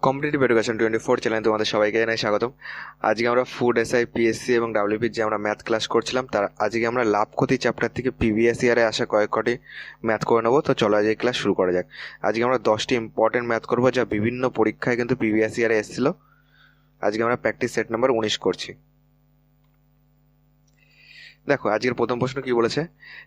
Competitive education 24 চ্যানেলে তোমাদের সবাইকে জানাই স্বাগতম। আজকে আমরা ফুড এসআই পিএসসি এবং ডাব্লিউপির যে আমরা ম্যাথ ক্লাস করছিলাম তার আজকে আমরা লাভ ক্ষতি চ্যাপ্টার থেকে প্রিভিয়াস ইয়ারে আসা কয়েকটি ম্যাথ করে নেবো। তো চলো আজকে ক্লাস শুরু করা যাক। আজকে আমরা 10টি ইম্পর্টেন্ট ম্যাথ করবো যা বিভিন্ন পরীক্ষায় কিন্তু প্রিভিয়াস ইয়ারে এসেছিল। আজকে আমরা প্র্যাকটিস সেট নাম্বার 19 করছি। দেখো আজকের প্রথম প্রশ্ন কি বলেছে,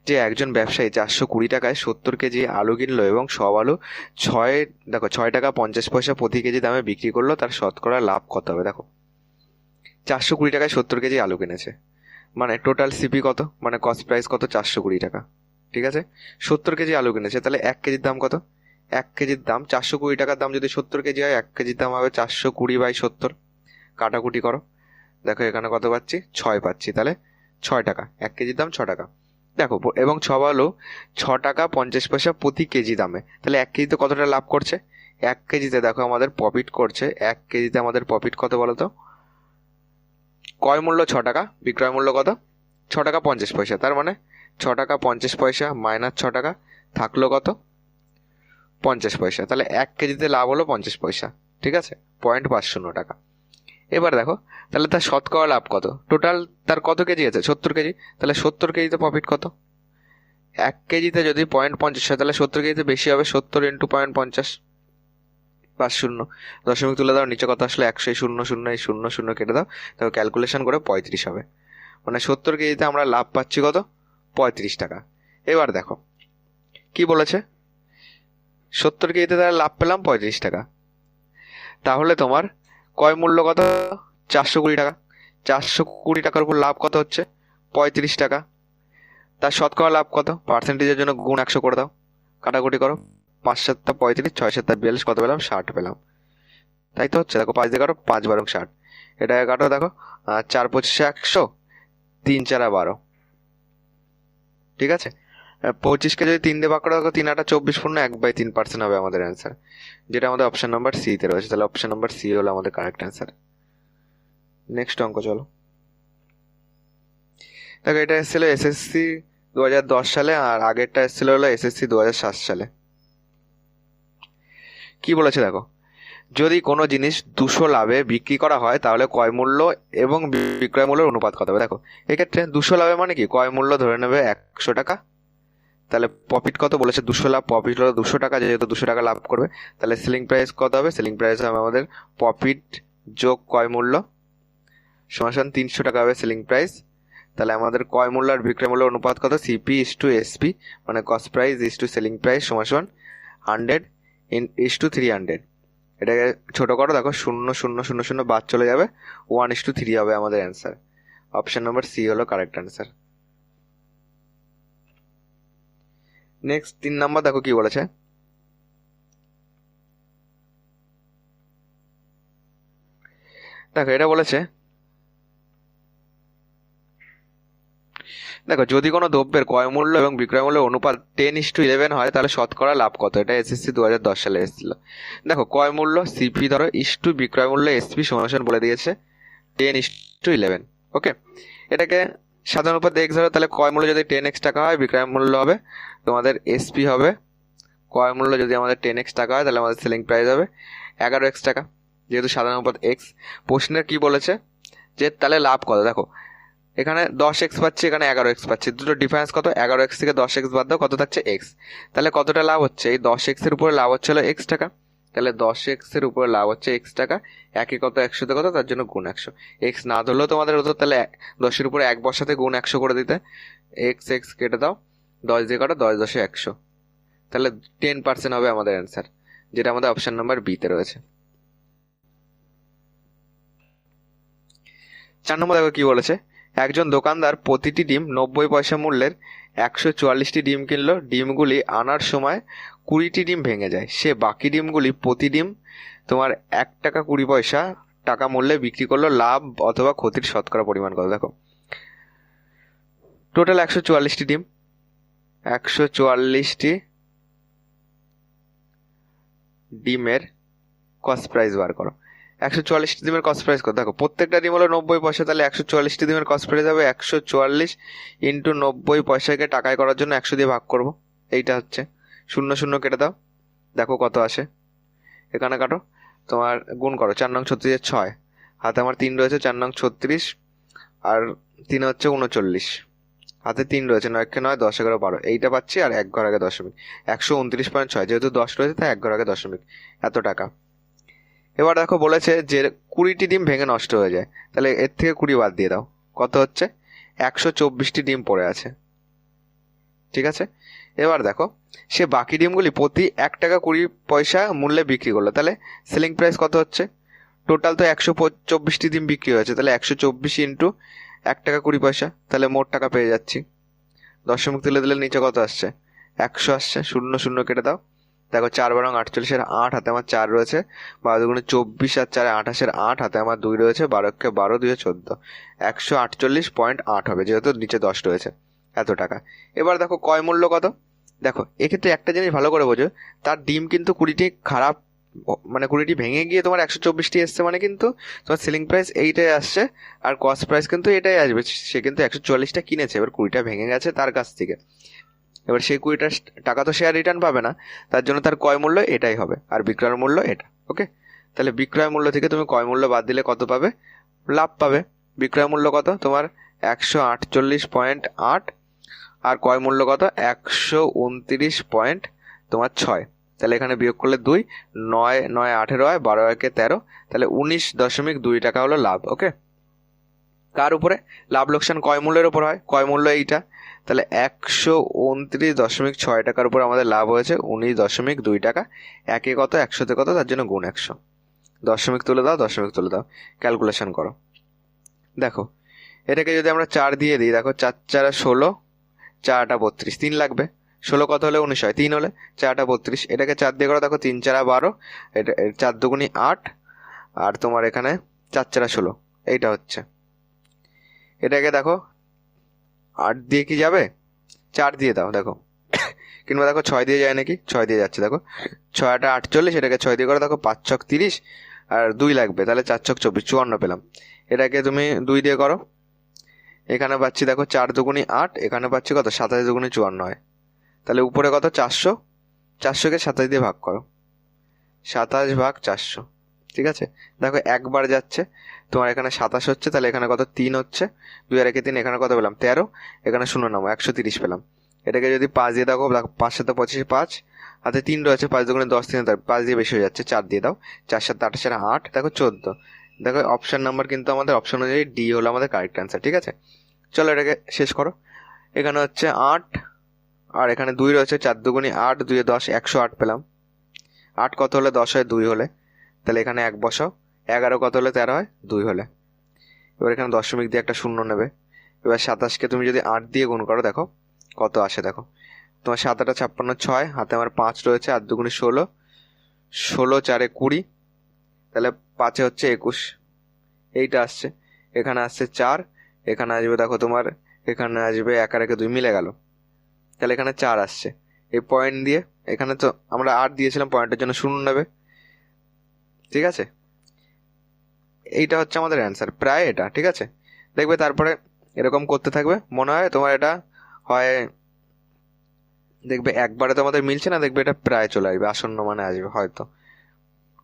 যে একজন ব্যবসায়ী 420 টাকায় 70 কেজি আলু কিনলো এবং সব আলু 6 টাকা 50 পয়সা প্রতি কেজি দামে বিক্রি করলো, তার শতকরা লাভ কত হবে? দেখো 420 টাকায় 70 কেজি আলু কিনেছে, মানে টোটাল সিপি কত, মানে কস্ট প্রাইস কত? 420 টাকা। ঠিক আছে, 70 কেজি আলু কিনেছে, তাহলে 1 কেজির দাম কত? 1 কেজির দাম 420 টাকার দাম যদি 70 কেজি হয়, 1 কেজির দাম হবে 420/70। কাটাকুটি করো, দেখো এখানে কত পাচ্ছি? 6 পাচ্ছি, তাহলে 6 টাকা, 1 কেজির দাম 6 টাকা। দেখো এবং সব আলু 6 টাকা 50 পয়সা প্রতি কেজি দামে, তাহলে 1 কেজিতে কতটা লাভ করছে? 1 কেজিতে দেখো আমাদের প্রফিট করছে, 1 কেজিতে আমাদের প্রফিট কত বলো তো? ক্রয় মূল্য 6 টাকা, বিক্রয় মূল্য কত? 6 টাকা 50 পয়সা, তার মানে 6 টাকা 50 পয়সা মাইনাস 6 টাকা থাকলো কত? 50 পয়সা, তাহলে 1 কেজিতে লাভ হলো 50 পয়সা। ঠিক আছে, 0.50 টাকা। এবার দেখো তাহলে তার শতকরা লাভ কত? টোটাল তার কত কেজি আছে? 70 কেজি, তাহলে 70 কেজিতে প্রফিট কত? 1 কেজিতে যদি 0.50 হয় তাহলে 70 কেজিতে বেশি হবে, 70 ইন্টু 0.50, 50 দশমিক তুলে দাও, নিচে কত আসলে? 100, এই 0 এই 0 কেটে দাও, তারপর ক্যালকুলেশন করে 35 হবে। মানে 70 কেজিতে আমরা লাভ পাচ্ছি কত? 35 টাকা। এবার দেখো কি বলেছে, 70 কেজিতে তারা লাভ পেলাম 35 টাকা, তাহলে তোমার ক্রয় মূল্য কত? 420 টাকা। 420 টাকার উপর লাভ কত হচ্ছে? 35 টাকা। তার শতকরা লাভ কত? পার্সেন্টেজের জন্য গুণ 100 করে দাও, কাটাকুটি করো, 5 7 35, 6 7 42, কত পেলাম? 60 পেলাম। তাই তো হচ্ছে, দেখো 5 দিয়ে কাটো, 5 12 60, এটাকে কাটো, দেখো 4 25 100, 3 4 12। ঠিক আছে, 25কে যদি 3 দিয়ে ভাগ করে দেখো 3 8 24, পূর্ণ 1/3% হবে আমাদের অ্যান্সার, যেটা আমাদের অপশন নাম্বার সি তে রয়েছে। তাহলে অপশন নাম্বার সি হলো আমাদের কারেক্ট অ্যান্সার। নেক্সট অঙ্ক চলো। দেখো এটা এসেছিল এসএসসি 2010 সালে, আর আগেরটা এসেছিল হলো এসএসসি 2007 সালে। কি বলেছে দেখো, যদি কোনো জিনিস 200 লাভে বিক্রি করা হয় তাহলে ক্রয় মূল্য এবং বিক্রয় মূল্যের অনুপাত কত হবে? দেখো এক্ষেত্রে 200 লাভে মানে কি, ক্রয় মূল্য ধরে নেবে 100 টাকা, তাহলে প্রফিট কত বলেছে? 200 লাভ, প্রফিট হলো 200 টাকা, যেহেতু 200 টাকা লাভ করবে, তাহলে সেলিং প্রাইস কত হবে? সেলিং প্রাইস হবে আমাদের প্রফিট যোগ ক্রয় মূল্য সমান 300 টাকা হবে সেলিং প্রাইস। তাহলে আমাদের ক্রয় মূল্য আর বিক্রয় মূল্য অনুপাত কত? সিপি ইস টু এসপি, মানে cost price is to selling price সমান 100 ইস টু 300। এটাকে ছোট করো, দেখো 0 বাদ চলে যাবে, 1:3 হবে আমাদের অ্যান্সার। অপশন নাম্বার সি হলো কারেক্ট অ্যান্সার। নেক্সট 3 নাম্বার দেখো কি বলেছে, দেখো এটা বলেছে, দেখো যদি কোনো দ্রব্যের ক্রয় মূল্য এবং বিক্রয় মূল্যের অনুপাত 10:11 হয় তাহলে শতকরা লাভ কত? এটা এসএসসি 2010 সালে এসেছিল। দেখো ক্রয় মূল্য সিপি ধরো ইস্টু বিক্রয় মূল্য এসপি সমান বলে দিয়েছে 10:11। ওকে, এটাকে সাধারণ অনুপাত এক্স ধরো, তাহলে ক্রয় মূল্য যদি 10x টাকা হয়, বিক্রয় মূল্য হবে তোমাদের এসপি হবে, ক্রয় মূল্য যদি আমাদের 10x টাকা হয় তাহলে আমাদের সেলিং প্রাইস হবে 11x টাকা, যেহেতু সাধারণ অনুপাত এক্স। প্রশ্নের কি বলেছে, যে তাহলে লাভ কত? দেখো এখানে 10x পাচ্ছি, এখানে 11x পাচ্ছি, দুটো ডিফারেন্স কত? 11x থেকে 10x বাদ দাও, কত থাকছে? x। তাহলে কতটা লাভ হচ্ছে? এই 10x এর উপরে লাভ হচ্ছে হলো x টাকা, তাহলে 10x এর উপরে লাভ হচ্ছে x টাকা, একে কত 100 তে কত, তার জন্য গুণ 100। x না ধরলেও তোমাদের হতো, তাহলে 10-এর উপরে 1 বসাতে গুণ 100 করে দিতে, x কেটে দাও, 10 দিয়ে কাটো, 10 10 100, তাহলে 10% হবে আমাদের অ্যান্সার, যেটা আমাদের অপশন নাম্বার বি তে রয়েছে। 4 নম্বর দেখো কি বলেছে, একজন দোকানদার প্রতিটি ডিম 90 পয়সা মূল্যের 144টি ডিম কিনলো, ডিমগুলি আনার সময় 20টি ডিম ভেঙে যায়, সে বাকি ডিমগুলি প্রতি ডিম তোমার 1 টাকা 20 পয়সা টাকা মূল্যে বিক্রি করলো, লাভ অথবা ক্ষতির শতকরা পরিমাণ কত? দেখো টোটাল 144টি ডিম, 144টি ডিমের কস্ট প্রাইস বার করো। 144টি ডিমের কস্ট প্রাইস কত? দেখো প্রত্যেকটা ডিম হলো 90 পয়সা, তাহলে 144টি ডিমের কস্ট প্রাইস হবে 144 ইন্টু 90 পয়সাকে টাকায় করার জন্য 100 দিয়ে ভাগ করবো, এইটা হচ্ছে 0 কেটে দাও, দেখো কত আসে, এখানে কাটো, তোমার গুণ করো, 4 নং 36 6, হাতে আমার 3 রয়েছে, 4 নং 36 আর 3 হচ্ছে 39, হাতে 3 রয়েছে, 9 10 11 12, এইটা পাচ্ছি আর 1 ঘর আগে দশমিক, 129.6, যেহেতু 10 রয়েছে তাই 1 ঘর আগে দশমিক, এত টাকা। এবার দেখো বলেছে যে 20টি ডিম ভেঙে নষ্ট হয়ে যায়, তাহলে এর থেকে 20 বাদ দিয়ে দাও, কত হচ্ছে? 124টি ডিম পড়ে আছে, ঠিক আছে। এবার দেখো সে বাকি ডিমগুলি প্রতি 1 টাকা 20 পয়সা মূল্যে বিক্রি করলো, তাহলে সেলিং প্রাইস কত হচ্ছে? টোটাল তো 124টি ডিম বিক্রি হয়েছে, তাহলে 124 ইন্টু 1 টাকা 20 পয়সা, তাহলে মোট টাকা পেয়ে যাচ্ছি। দশমিক তুলে দিলে নিচে কত আসছে? 100 আসছে, 0 0 কেটে দাও। দেখো 4 বারং 48 8, হাতে আমার 4 রয়েছে, 12 দুগুণে 24 আর 4 28 8, হাতে আমার 2 রয়েছে, 12 12 2 14, 148.8 হবে, যেহেতু নিচে 10 রয়েছে, এত টাকা। এবার দেখো ক্রয় মূল্য কত। দেখো এক্ষেত্রে একটা জিনিস ভালো করে বোঝো, তার ডিম কিন্তু 20টি খারাপ, মানে 20টি ভেঙে গিয়ে তোমার 124টি এসছে, মানে কিন্তু তোমার সেলিং প্রাইস এইটাই আসছে, আর কস্ট প্রাইস কিন্তু এটাই আসবে। সে কিন্তু 144টা কিনেছে, এবার 20টা ভেঙে গেছে তার কাছ থেকে, এবার সেই 20টা টাকা তো সে আর রিটার্ন পাবে না, তার জন্য তার ক্রয় মূল্য এটাই হবে, আর বিক্রয় মূল্য এটা। ওকে, তাহলে বিক্রয় মূল্য থেকে তুমি ক্রয় মূল্য বাদ দিলে কত পাবে? লাভ পাবে। বিক্রয় মূল্য কত তোমার? 148.8, আর ক্রয় মূল্য কত? 129.6, তাহলে এখানে বিয়োগ করলে 2, 9 9 18 হয়, 12 একে 13, তাহলে 19.2 টাকা হলো লাভ। ওকে, কার উপরে লাভ লোকসান? ক্রয় মূল্যের উপর হয়, ক্রয় মূল্য এইটা, তাহলে 129.6 টাকার উপর আমাদের লাভ হয়েছে 19.2 টাকা। একে কত? 100তে কত, তার জন্য গুণ 100। দশমিক তুলে দাও, দশমিক তুলে দাও, ক্যালকুলেশন করো। দেখো এটাকে যদি আমরা 4 দিয়ে দিই, দেখো 4 4 16, 4 8 32, 3 লাগবে। 16 কত হলে 19 হয়? 3 হলে 4 8 32, এটাকে 4 দিয়ে করো, দেখো 3 4 12, এটা 4 দুগুণি 8, আর তোমার এখানে 4 4 16, এইটা হচ্ছে। এটাকে দেখো 8 দিয়ে কি যাবে? 4 দিয়ে দাও, দেখো কিংবা দেখো 6 দিয়ে যায় নাকি? 6 দিয়ে যাচ্ছে, দেখো 6 8 48, এটাকে 6 দিয়ে করো, দেখো 5 6 30, আর 2 লাগবে, তাহলে 4 6 24, 54 পেলাম। এটাকে তুমি 2 দিয়ে করো, এখানে পাচ্ছি দেখো 4 দুগুণি 8, এখানে পাচ্ছি কত? 27 দুগুণি 54 হয়, তাহলে উপরে কত? 400, 400কে 27 দিয়ে ভাগ করো, 27 ভাগ 400, ঠিক আছে। দেখো একবার যাচ্ছে, তোমার এখানে 27 হচ্ছে, তাহলে এখানে কত? 3 হচ্ছে, 2 আর 1 3, এখানে কত পেলাম? 13, এখানে 0 নামো, 130 পেলাম। এটাকে যদি 5 দিয়ে দেখো, 5 7 25, 5 হাতে 3 রয়েছে, 5 দুগুণে 10, 3 5 দিয়ে বেশি হয়ে যাচ্ছে, 4 দিয়ে দাও, 4 7 28 8, দেখো 14। দেখো অপশন নাম্বার কিন্তু আমাদের অপশন অনুযায়ী ডি হলো আমাদের কারেক্ট অ্যান্সার, ঠিক আছে। চলো এটাকে শেষ করো। এখানে হচ্ছে 8, আর এখানে 2 রয়েছে, 4 দুগুণি 8, 2 10, 108 পেলাম। 8 কত হলে 10 হয়? 2 হলে, তাহলে এখানে 1 বসাও। 11 কত হলে 13 হয়? 2 হলে। এবার এখানে দশমিক দিয়ে একটা 0 নেবে। এবার 27কে তুমি যদি 8 দিয়ে গুণ করো, দেখো কত আসে। দেখো তোমার 7 8 56, 6 হাতে আমার 5 রয়েছে, 8 দুগুণি 16, 16 4 20, তাহলে 5 হচ্ছে 21, এইটা আসছে। এখানে আসছে 4, এখানে আসবে দেখো তোমার, এখানে আসবে 1 আর 1 2, মিলে গেল, তাহলে এখানে 4 আসছে। এই পয়েন্ট দিয়ে, এখানে তো আমরা 8 দিয়েছিলাম, পয়েন্টের জন্য 0 নেবে, ঠিক আছে। এইটা হচ্ছে আমাদের অ্যান্সার, প্রায় এটা, ঠিক আছে। দেখবে তারপরে এরকম করতে থাকবে, মনে হয় তোমার এটা হয়, দেখবে একবারে তো আমাদের মিলছে না, দেখবে এটা প্রায় চলে আসবে, আসন্ন মানে আসবে হয়তো,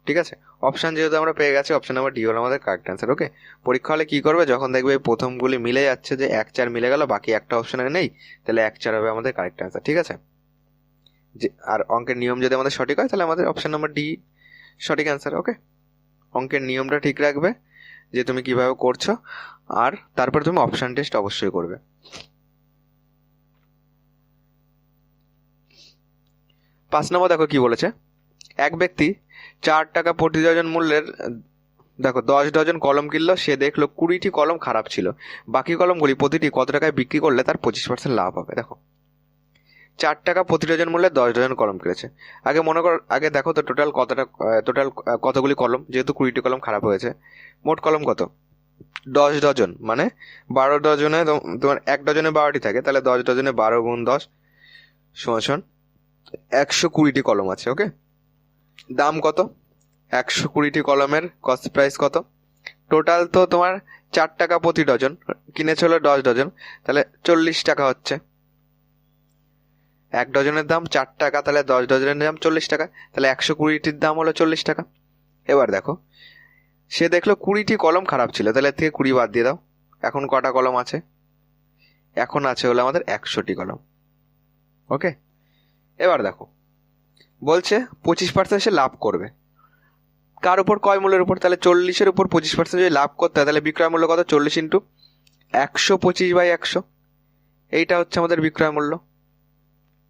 ঠিক আছে। অপশান যেহেতু আমরা পেয়ে গেছি, অপশান নাম্বার ডি হলো আমাদের কারেক্ট অ্যান্সার। ওকে, পরীক্ষা হলে কি করবে, যখন দেখবে এই প্রথমগুলি মিলে যাচ্ছে, যে 1 4 মিলে গেল, বাকি একটা অপশানে নেই, তাহলে 1 4 হবে আমাদের কারেক্ট অ্যান্সার, ঠিক আছে। যে আর অঙ্কের নিয়ম যদি আমাদের সঠিক হয়, তাহলে আমাদের অপশান নাম্বার ডি সঠিক অ্যান্সার। ওকে, অঙ্কের নিয়মটা ঠিক রাখবে যে তুমি কিভাবে করছো, আর তারপরে তুমি অপশান টেস্ট অবশ্যই করবে। 5 নম্বর দেখো কি বলেছে। এক ব্যক্তি 4 টাকা প্রতি ডজন মূল্যের, দেখো 10 ডজন কলম কিনলো, সে দেখলো 20টি কলম খারাপ ছিল, বাকি কলমগুলি প্রতিটি কত টাকায় বিক্রি করলে তার 25% লাভ হবে। দেখো 4 টাকা প্রতি ডজন মূল্যে 10 ডজন কলম কিনেছে। আগে মনে কর, আগে দেখো তো টোটাল কতগুলি কলম, যেহেতু 20টি কলম খারাপ হয়েছে, মোট কলম কত? 10 ডজন, মানে 12 ডজনে তোমার 1 ডজনে 12টি থাকে, তাহলে 10 ডজনে 12 গুণ 10 সমান 120টি কলম আছে। ওকে, দাম কত? 120টি কলমের কস্ট প্রাইস কত? টোটাল তো তোমার 4 টাকা প্রতি ডজন, কিনেছিল 10 ডজন, তাহলে 40 টাকা হচ্ছে। 1 ডজনের দাম 4 টাকা, তাহলে 10 ডজনের দাম 40 টাকা, তাহলে 120টির দাম হলো 40 টাকা। এবার দেখো, সে দেখলো 20টি কলম খারাপ ছিল, তাহলে এর থেকে 20 বাদ দিয়ে দাও। এখন কটা কলম আছে? এখন আছে হলো আমাদের 100টি কলম। ওকে, এবার দেখো বলছে 25% সে লাভ করবে। কার উপর? ক্রয় মূল্যের উপর। তাহলে 40-এর উপর 25% যদি লাভ করতে হয়, তাহলে বিক্রয় মূল্য কত? 40 ইন্টু 125/100, এইটা হচ্ছে আমাদের বিক্রয় মূল্য।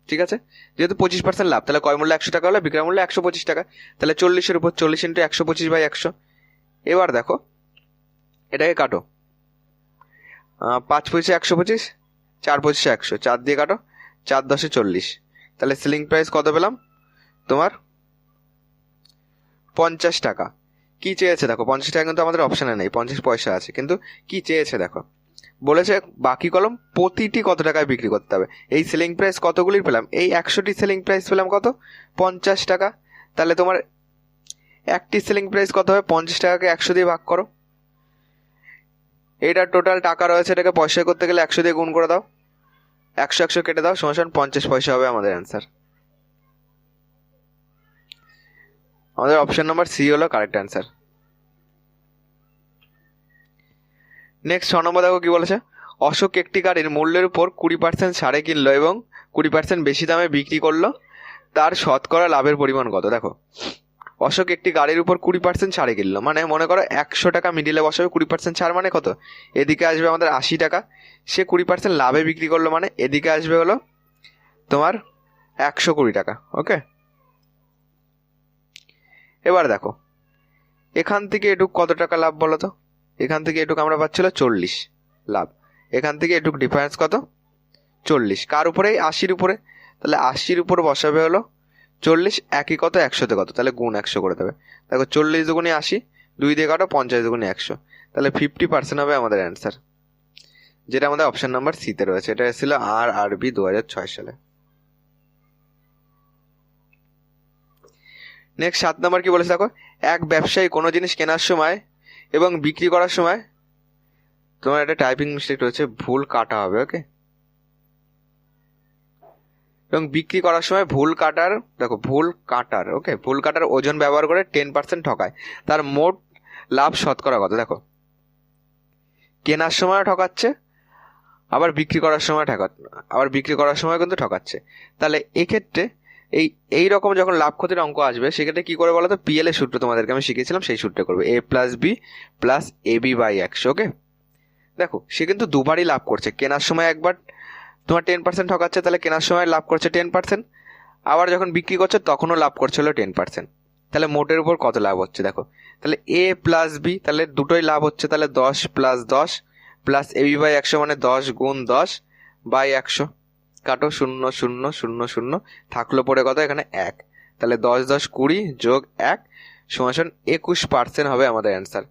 ঠিক আছে, যেহেতু 25% লাভ, তাহলে ক্রয় মূল্য 100 টাকা হলে বিক্রয় মূল্য 125 টাকা। তাহলে 40-এর উপর 40 ইন্টু 125/100। এবার দেখো এটাকে কাটো, 5 পয়সা 125, 4 পয়সা 100, 4 দিয়ে কাটো, 4 10 40। তাহলে সেলিং প্রাইস কত পেলাম? তোমার 50 টাকা। কি চেয়েছে দেখো, 50 টাকা কিন্তু আমাদের অপশানে নেই, 50 পয়সা আছে, কিন্তু কি চেয়েছে দেখো, বলেছে বাকি কলম প্রতিটি কত টাকায় বিক্রি করতে হবে। এই সেলিং প্রাইস কতগুলির পেলাম? এই 100টি সেলিং প্রাইস পেলাম কত? 50 টাকা। তাহলে তোমার একটি সেলিং প্রাইস কত হবে? 50 টাকাকে 100 দিয়ে ভাগ করো। এইটার টোটাল টাকা রয়েছে, এটাকে পয়সা করতে গেলে 100 দিয়ে গুণ করে দাও, 100 100 কেটে দাও, সমান 50 পয়সা হবে আমাদের অ্যান্সার। আমাদের অপশন নাম্বার সি হলো কারেক্ট অ্যান্সার। নেক্সট 6 নম্বর দেখো কি বলেছে, অশোক একটি গাড়ির মূল্যের উপর 20% ছাড়ে কিনলো এবং 20% বেশি দামে বিক্রি করলো, তার শতকরা লাভের পরিমাণ কত? দেখো, অশোক একটি গাড়ির উপর 20% ছাড়ে কিনলো, মানে মনে করো 100 টাকা মিডিলে বসাবে, 20% ছাড় মানে কত? এদিকে আসবে আমাদের 80 টাকা। সে 20% লাভে বিক্রি করলো, মানে এদিকে আসবে হলো তোমার 120 টাকা। ওকে, এবার দেখো এখান থেকে এটুক কত টাকা লাভ বলো তো? এখান থেকে এটুক আমরা পাচ্ছিল 40 লাভ, এখান থেকে এটুক ডিফারেন্স কত? 40। কার উপরে? 80-র উপরে। তাহলে 80-র উপর বসাবে হলো 40, একই কত? 100-তে কত? তাহলে গুণ 100 করে দেবে। দেখো 40 দুগুণে 80, 2 দিয়ে কাটো, 50 দুগুণে 100, তাহলে 50% হবে আমাদের অ্যান্সার, যেটা আমাদের অপশন নাম্বার সিতে রয়েছে। এটা এসেছিল RRB 2006 সালে। নেক্সট 7 নম্বর কি বলেছে দেখো, এক ব্যবসায়ী কোনো জিনিস কেনার সময় এবং বিক্রি করার সময়, তোমার একটা টাইপিং মিস্টেক রয়েছে, ভুল কাটা হবে। ওকে, এবং বিক্রি করার সময় ভুল কাটার, দেখো ভুল কাটার, ওকে, ভুল কাটার ওজন ব্যবহার করে 10% ঠকায়, তার মোট লাভ শতকরা কত? দেখো, কেনার সময় ঠকাচ্ছে, আবার বিক্রি করার সময় কিন্তু ঠকাচ্ছে। তাহলে এক্ষেত্রে এই রকম যখন লাভ ক্ষতির অঙ্ক আসবে, সেক্ষেত্রে কি করে বলো তো? PL এর সূত্র তোমাদেরকে আমি শিখিয়েছিলাম, সেই সূত্রে করবে, A+B+AB/100। ওকে, দেখো সে কিন্তু দুবারই লাভ করছে, কেনার সময় একবার তোমার 10% ঠকাচ্ছে, তাহলে কেনার সময় লাভ করছে 10%, আবার যখন বিক্রি করছে তখনও লাভ করছিল 10%। তাহলে মোটের উপর কত লাভ হচ্ছে দেখো, তাহলে A+B, তাহলে দুটোই লাভ হচ্ছে, তাহলে 10 + 10 +AB/100, মানে 10 গুণ 10/100, কাটো, 0 0 0 0, থাকলো পরে কত? এখানে 1, তাহলে 10 10 20 যোগ 1 সমান 21% হবে আমাদের অ্যান্সার,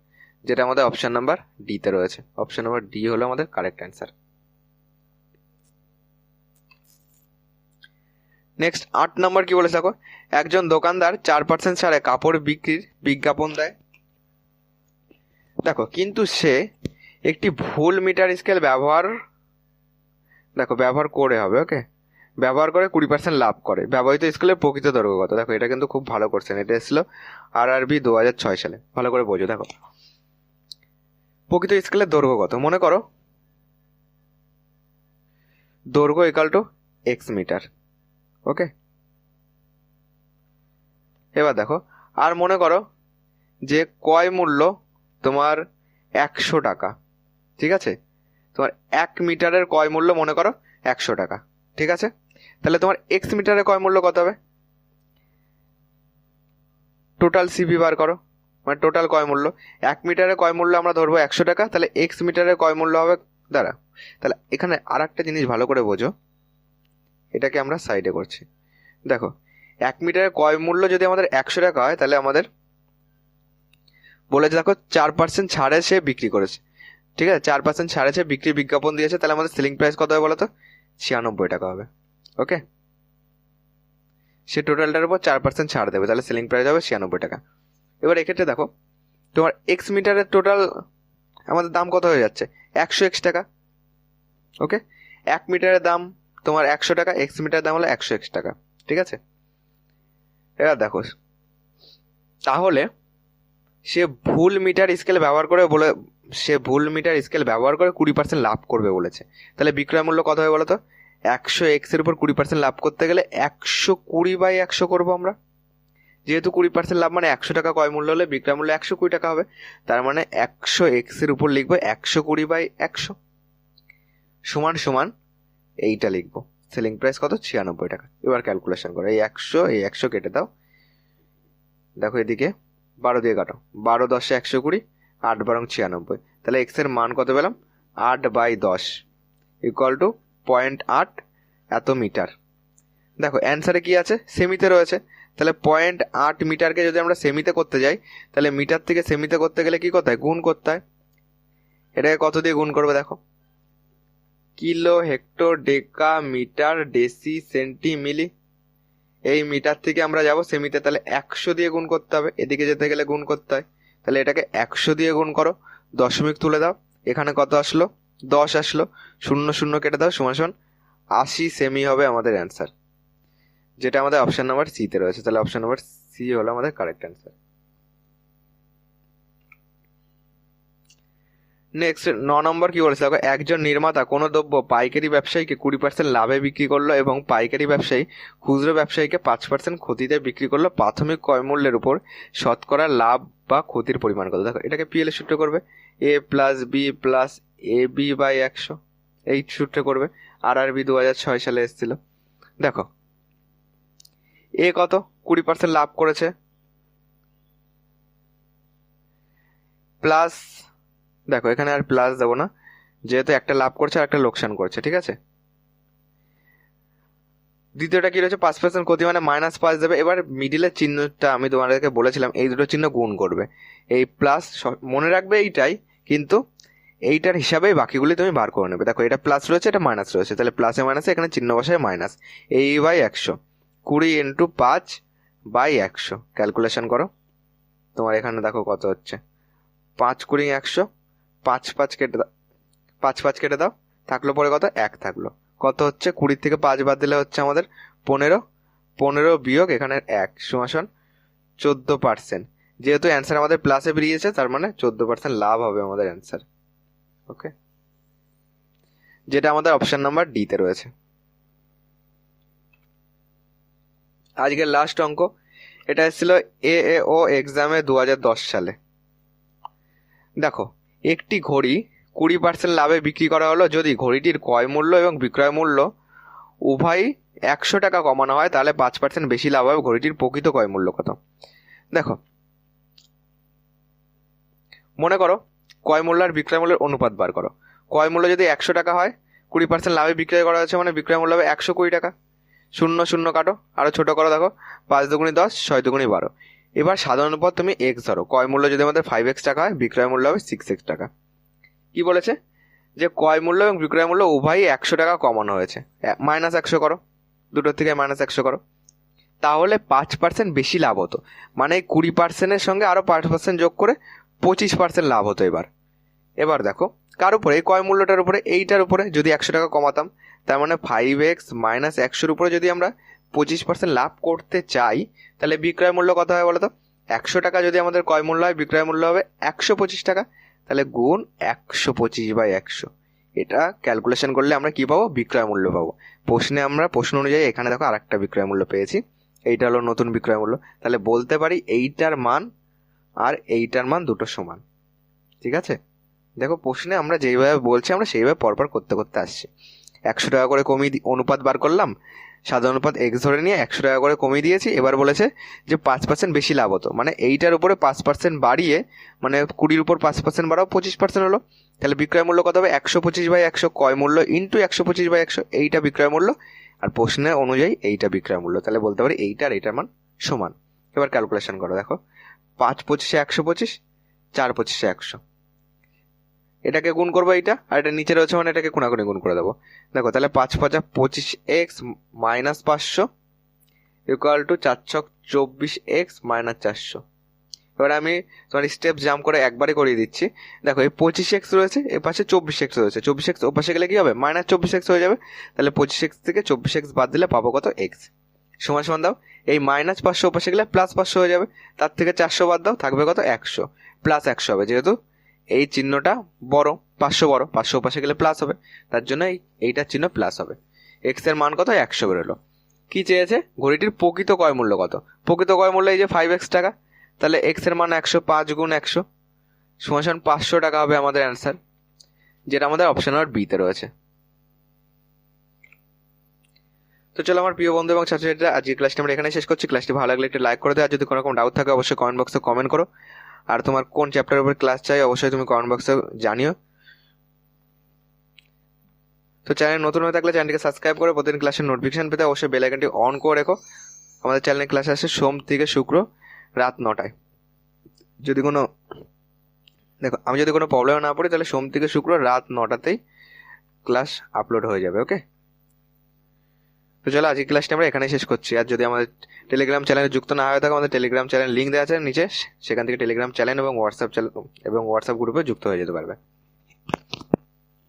যেটা আমাদের অপশন নাম্বার ডিতে রয়েছে। অপশন নাম্বার ডি হলো আমাদের কারেক্ট অ্যান্সার। নেক্সট 8 নম্বর কি বলেছে দেখো, একজন দোকানদার 4% ছাড়ে কাপড় বিক্রির বিজ্ঞাপন দেয়। দেখো, কিন্তু সে একটি ভুল মিটার স্কেল ব্যবহার করে হবে। ওকে, ব্যবহার করে 20% লাভ করে। ব্যবহৃত স্কেলের প্রকৃত দৈর্ঘ্য কত? দেখো, এটা কিন্তু খুব ভালো কোশ্চেন, এটা এসেছিল RRB 2006 সালে। ভালো করে বোঝো। দেখো, প্রকৃত স্কেলের দৈর্ঘ্য কত? মনে করো দৈর্ঘ্য = x মিটার। ওকে, এবার দেখো, আর মনে করো যে ক্রয় মূল্য তোমার 100 টাকা। ঠিক আছে, তোমার 1 মিটারের ক্রয় মূল্য মনে করো 100 টাকা। ঠিক আছে, তাহলে তোমার x মিটারের ক্রয় মূল্য কত হবে? টোটাল সিভি বার করো, মানে টোটাল ক্রয় মূল্য। 1 মিটারের ক্রয় মূল্য আমরা ধরবো 100 টাকা, তাহলে x মিটারের ক্রয় মূল্য হবে, দাঁড়া, তাহলে এখানে আর একটা জিনিস ভালো করে বোঝো, এটাকে আমরা সাইডে করছি। দেখো, 1 মিটারের ক্রয় মূল্য যদি আমাদের 100 টাকা হয়, তাহলে আমাদের বলেছে দেখো 4% ছাড়ে সে বিক্রি করেছে। ঠিক আছে, 4% ছাড়ে সে বিক্রির বিজ্ঞাপন দিয়েছে, তাহলে আমাদের সেলিং প্রাইস কত হবে বলো তো? 96 টাকা হবে। ওকে, সে টোটালটার উপর 4% ছাড় দেবে, তাহলে সেলিং প্রাইস হবে 96 টাকা। এবার এক্ষেত্রে দেখো, তোমার x মিটারের টোটাল আমাদের দাম কত হয়ে যাচ্ছে? 100x টাকা। ওকে, 1 মিটারের দাম তোমার 100 টাকা, x মিটারের দাম হলো 100x টাকা। ঠিক আছে, এবার দেখো, তাহলে সে ভুল মিটার স্কেল ব্যবহার করে 20% লাভ করবে বলেছে। তাহলে বিক্রয় মূল্য কত হবে বলো তো? 100x-এর উপর 20% লাভ করতে গেলে 120/100 করবো আমরা। যেহেতু 20% লাভ মানে 100 টাকা ক্রয় মূল্য হলে বিক্রয় মূল্য 120 টাকা হবে। তার মানে 100x-এর উপর লিখবো 120/100 সমান সমান এইটা লিখবো, সেলিং প্রাইস কত? 96 টাকা। এবার ক্যালকুলেশন করো, এই 100 কেটে দাও। দেখো এদিকে 12 দিয়ে কাটো, 12 10 120, 8 12 96। তাহলে এক্স এর মান কত পেলাম? 8/10 ইকুয়াল টু 0.8 এত মিটার। দেখো অ্যান্সারে কি আছে? সেমিতে রয়েছে। তাহলে 0.8 মিটারকে যদি আমরা সেমিতে করতে যাই, তাহলে মিটার থেকে সেমিতে করতে গেলে কি করতে হয়? গুণ করতে হয়। এটাকে কত দিয়ে গুণ করবে দেখো? কিলো, হেক্টর, ডেকা, মিটার, ডেসি, সেন্টি, মিলি। এই মিটার থেকে আমরা যাব সেমিতে, তাহলে 100 দিয়ে গুণ করতে হবে। এদিকে যেতে গেলে গুণ করতে হয়। তাহলে এটাকে 100 দিয়ে গুণ করো, দশমিক তুলে দাও। এখানে কত আসলো? 10 আসলো। 0 0 কেটে দাও, সমান সমান 80 সেমি হবে আমাদের অ্যান্সার, যেটা আমাদের অপশন নাম্বার সিতে রয়েছে। তাহলে অপশন নাম্বার সি হলো আমাদের কারেক্ট অ্যান্সার। নেক্সট 9 নম্বর কি বলেছে দেখো? একজন নির্মাতা কোনো দ্রব্য পাইকারি ব্যবসায়ীকে 20% লাভে বিক্রি করলো এবং পাইকারি ব্যবসায়ী খুচরো ব্যবসায়ীকে 5% ক্ষতিতে বিক্রি করলো। প্রাথমিক ক্রয় মূল্যের উপর শতকরা লাভ বা ক্ষতির পরিমাণ কত? দেখো এটাকে পিএল সূত্র করবে, a plus B plus A B by 100, এই সূত্রে করবে। RRB 2006 সালে এসেছিল। দেখো এ কত? 20% লাভ করেছে, প্লাস, দেখো এখানে আর প্লাস দেবো না, যেহেতু একটা লাভ করছে আর একটা লোকসান করছে, ঠিক আছে। দ্বিতীয়টা কি রয়েছে? 5% ক্ষতি মানে -5 দেবে। এবার মিডিলের চিহ্নটা আমি তোমাদেরকে বলেছিলাম, এই দুটো চিহ্ন গুণ করবে। এই প্লাস মনে রাখবে এইটাই, কিন্তু এইটার হিসাবেই বাকিগুলি তুমি বার করে নেবে। দেখো এটা প্লাস রয়েছে, এটা মাইনাস রয়েছে, তাহলে প্লাসে মাইনাসে এখানে চিহ্ন বসায় মাইনাস। এই বাই 100, 20 × 5/100 ক্যালকুলেশন করো। তোমার এখানে দেখো কত হচ্ছে? 5 20 100, 5 5 কেটে দাও, 5 5 কেটে দাও, থাকলো পরে কত? 1 থাকলো। কত হচ্ছে? 20 থেকে 5 বাদ দিলে হচ্ছে আমাদের 15, 15 বিয়োগ এখানে 1 সমান 14%। যেহেতু অ্যান্সার আমাদের প্লাসে বেরিয়েছে, তার মানে 14% লাভ হবে আমাদের অ্যান্সার। ওকে, যেটা আমাদের অপশন নাম্বার ডিতে রয়েছে। আজকের লাস্ট অঙ্ক, এটা এসেছিল AAO এক্সামে 2010 সালে। দেখো একটি ঘড়ি 20% লাভে বিক্রি করা হলো যদি ঘড়িটির ক্রয় মূল্য এবং বিক্রয় মূল্য উভয়ই 100 টাকা কমানো হয়, তাহলে 5% বেশি লাভ হবে। ঘড়িটির প্রকৃত ক্রয় মূল্য কত? দেখো মনে করো ক্রয় মূল্য আর বিক্রয় মূল্যের অনুপাত বার করো। ক্রয় মূল্য যদি 100 টাকা হয়, 20% লাভে বিক্রয় করা হচ্ছে, মানে বিক্রয় মূল্য হবে 120 টাকা। 0 0 কাটো, আরও ছোটো করো, দেখো 5 দুগুণি 10, 6 দুগুণি 12। এবার সাধারণ পর তুমি এক্স ধরো। ক্রয় মূল্য যদি আমাদের 5x টাকা হয়, বিক্রয় মূল্য হবে 6x টাকা। কি বলেছে? যে ক্রয় মূল্য এবং বিক্রয় মূল্য উভয়ই 100 টাকা কমানো হয়েছে। -100 করো, দুটোর থেকে -100 করো, তাহলে 5% বেশি লাভ হতো। মানে 20%-এর সঙ্গে আরও 5% যোগ করে 25% লাভ হতো। এবার দেখো কার উপরে? এই ক্রয় মূল্যটার উপরে, এইটার উপরে যদি 100 টাকা কমাতাম, তার মানে 5x - 100-র উপরে যদি আমরা 25% লাভ করতে চাই, তাহলে বিক্রয় মূল্য কত হবে বলো তো? 100 টাকা যদি আমাদের ক্রয় মূল্য হয়, বিক্রয় মূল্য হবে 125 টাকা। তাহলে গুণ 125/100। এটা ক্যালকুলেশন করলে আমরা কি পাবো? বিক্রয় মূল্য পাবো। প্রশ্ন অনুযায়ী এখানে দেখো আরেকটা বিক্রয় মূল্য পেয়েছি, এইটা হলো নতুন বিক্রয় মূল্য। তাহলে বলতে পারি এইটার মান আর এইটার মান দুটো সমান, ঠিক আছে। দেখো প্রশ্নে আমরা যেইভাবে বলছি আমরা সেইভাবে পরপর করতে করতে আসছি। 100 টাকা করে কমিয়ে অনুপাত বার করলাম, সাধারণ অনুপাত এক্স ধরে নিয়ে 100 টাকা করে কমিয়ে দিয়েছি। এবার বলেছে যে 5% বেশি লাভ হতো, মানে এইটার উপরে 5% বাড়িয়ে, মানে 20-র উপর 5% বাড়াও 25% হলো। তাহলে বিক্রয় মূল্য কত হবে? 125/100, ক্রয় মূল্য ইন্টু 125/100, এইটা বিক্রয় মূল্য। আর প্রশ্নের অনুযায়ী এইটা বিক্রয় মূল্য। তাহলে বলতে পারি এইটা আর এইটার মান সমান। এবার ক্যালকুলেশন করো, দেখো 5 25-এ 125, 4 25-এ 100, এটাকে গুণ করবো এইটা, আর এটা নিচে রয়েছে মানে এটাকে কোনাকুনি গুণ করে দেবো। দেখো তাহলে 5 5 25x - 500 ইকুয়াল টু 4 6 24x - 400। এবার আমি তোমার স্টেপ জাম্প করে একবারে করিয়ে দিচ্ছি। দেখো এই 25x রয়েছে, এর পাশে 24x রয়েছে। 24x ও পাশে গেলে কি হবে? -24x হয়ে যাবে। তাহলে 25x থেকে 24x বাদ দিলে পাবো কত? x। সমান সমান দাও, এই -500 ওপাশে গেলে +500 হয়ে যাবে, তার থেকে 400 বাদ দাও, থাকবে কত? 100, +100 হবে, যেহেতু এই চিহ্নটা বড়, 500 বড়, 500 ওপাশে গেলে প্লাস হবে, তার জন্য এইটার চিহ্ন প্লাস হবে। এক্স এর মান কত? 100 বেরোলো। কি চেয়েছে? ঘড়িটির প্রকৃত ক্রয় মূল্য কত? প্রকৃত ক্রয় মূল্য এই যে 5x টাকা, তাহলে এক্স এর মান 100, 5 গুণ 100 সমান সমান 500 টাকা হবে আমাদের অ্যান্সার, যেটা আমাদের অপশন নম্বর বিতে রয়েছে। তো চলো আমার প্রিয় বন্ধু এবং ছাত্রছাত্রীরা, আজকের ক্লাসটি আমরা এখানে শেষ করছি। ক্লাসটি ভালো লাগলে একটু লাইক করে দাও, আর যদি কোনো রকম ডাউট থাকে অবশ্যই কমেন্ট বক্সে কমেন্ট করো, আর তোমার কোন চ্যাপ্টারের উপর ক্লাস চাই অবশ্যই তুমি কমেন্ট বক্সে জানিও। তো চ্যানেল নতুন হয়ে থাকলে চ্যানেলটিকে সাবস্ক্রাইব করে প্রতিদিন ক্লাসের নোটিফিকেশন পেতে অবশ্যই বেল আইকনটি অন করে রেখো। আমাদের চ্যানেলে ক্লাস আসে সোম থেকে শুক্র রাত 9টায়। যদি কোনো আমি যদি কোনো প্রবলেম না পড়ি, তাহলে সোম থেকে শুক্র রাত 9টাতেই ক্লাস আপলোড হয়ে যাবে। ওকে, তো চলো আজকের ক্লাসটা আমরা এখানেই শেষ করছি। আর যদি আমাদের টেলিগ্রাম চ্যানেলে যুক্ত না হয়ে থাকে, আমাদের টেলিগ্রাম চ্যানেল লিঙ্ক দেওয়া আছে নিচে, সেখান থেকে টেলিগ্রাম চ্যানেল এবং হোয়াটসঅ্যাপ গ্রুপে যুক্ত হয়ে যেতে পারবে।